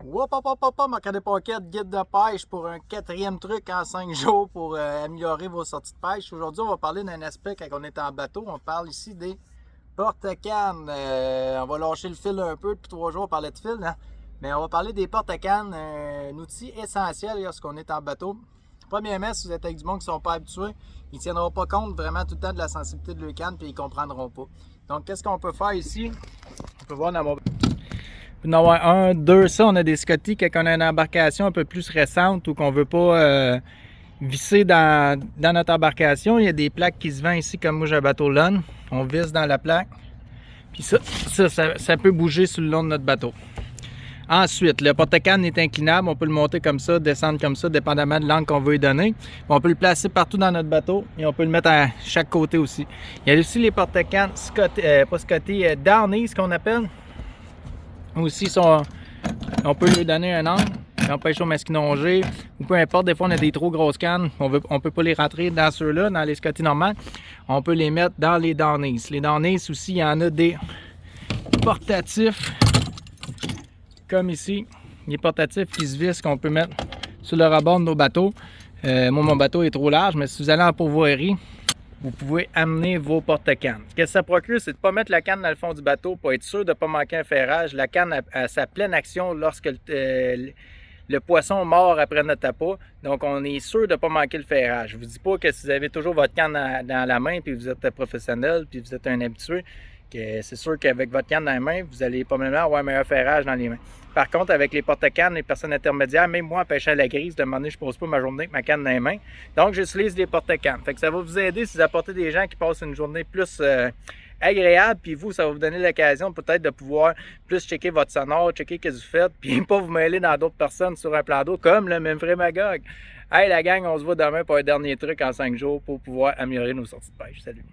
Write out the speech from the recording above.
Wop, hop, hop, hop, hop, Marc Pocket, guide de pêche pour un quatrième truc en 5 jours pour améliorer vos sorties de pêche. Aujourd'hui, on va parler d'un aspect quand on est en bateau. On parle ici des porte-cannes. On va lâcher le fil un peu. Depuis 3 jours, on parlait de fil, hein? Mais on va parler des porte-cannes, un outil essentiel lorsqu'on est en bateau. Premièrement, si vous êtes avec du monde qui ne sont pas habitués, ils ne tiendront pas compte vraiment tout le temps de la sensibilité de leur canne et ils ne comprendront pas. Donc, qu'est-ce qu'on peut faire ici? On peut voir dans mon... Il peut y en avoir un, deux, ça, on a des Scotty quand on a une embarcation un peu plus récente ou qu'on ne veut pas visser dans notre embarcation. Il y a des plaques qui se vendent ici, comme moi j'ai un bateau Lund. On visse dans la plaque. Puis ça peut bouger sur le long de notre bateau. Ensuite, le porte-canne est inclinable. On peut le monter comme ça, descendre comme ça, dépendamment de l'angle qu'on veut lui donner. On peut le placer partout dans notre bateau et on peut le mettre à chaque côté aussi. Il y a aussi les porte-cannes pas Scotty, Downy, ce qu'on appelle. Aussi, on peut lui donner un angle, on pêche au masquinongé, ou peu importe, des fois on a des trop grosses cannes, on peut pas les rentrer dans ceux-là, dans les Scotty normales, on peut les mettre dans les Downies. Les Downies aussi, il y en a des portatifs, comme ici, des portatifs qui se vissent, qu'on peut mettre sur le rebord de nos bateaux. Moi, mon bateau est trop large, mais si vous allez en pourvoirie, vous pouvez amener vos porte-cannes. Ce que ça procure, c'est de ne pas mettre la canne dans le fond du bateau pour être sûr de ne pas manquer un ferrage. La canne a sa pleine action lorsque le poisson mord après notre appât. Donc, on est sûr de ne pas manquer le ferrage. Je ne vous dis pas que si vous avez toujours votre canne dans la main, puis vous êtes professionnel, puis vous êtes un habitué, que c'est sûr qu'avec votre canne dans la main, vous allez probablement avoir un meilleur ferrage dans les mains. Par contre, avec les porte-cannes, les personnes intermédiaires, même moi, en pêchant à la grise, de demander, je ne pose pas ma journée avec ma canne dans les mains. Donc, j'utilise des porte-cannes. Fait que ça va vous aider si vous apportez des gens qui passent une journée plus agréable, puis vous, ça va vous donner l'occasion peut-être de pouvoir plus checker votre sonore, checker ce que vous faites, puis pas vous mêler dans d'autres personnes sur un plan d'eau, comme le Memphray Magog. Hey la gang, on se voit demain pour un dernier truc en 5 jours pour pouvoir améliorer nos sorties de pêche. Salut!